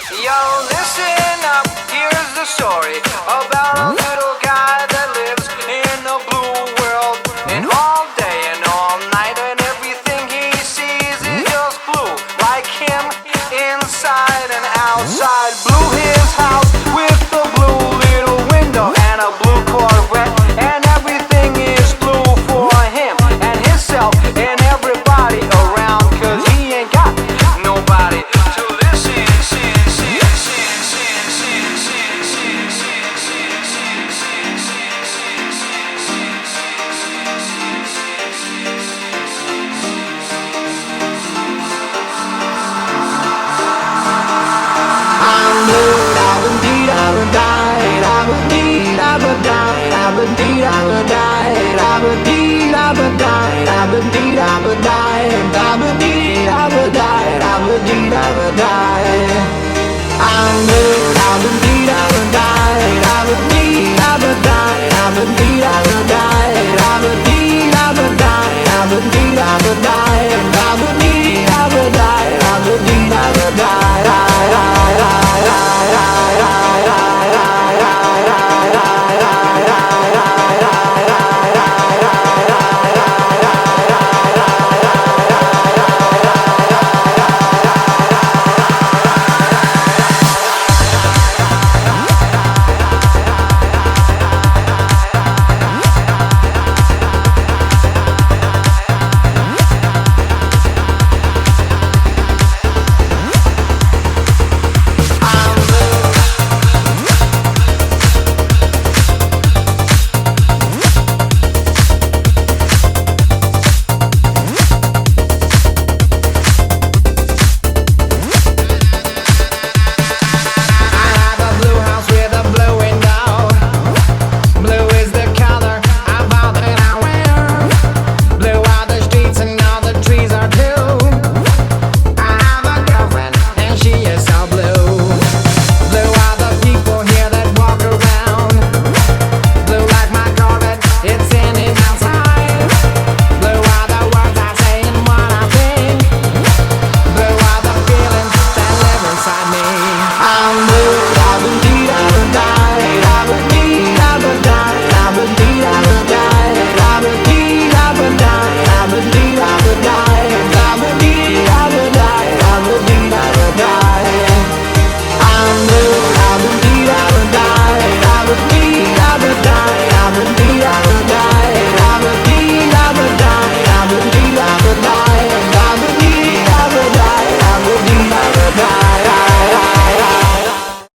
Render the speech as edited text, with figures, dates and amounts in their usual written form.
Yo, listen up, here's the story about a little guy that lives in a blue world. And all day and all night, and everything he sees is just blue, like him, inside and outside. Blue his house with a blue little window and a blue Corvette, and everything is blue for him and himself and everybody around, 'cause he ain't got nobody to listen. I'm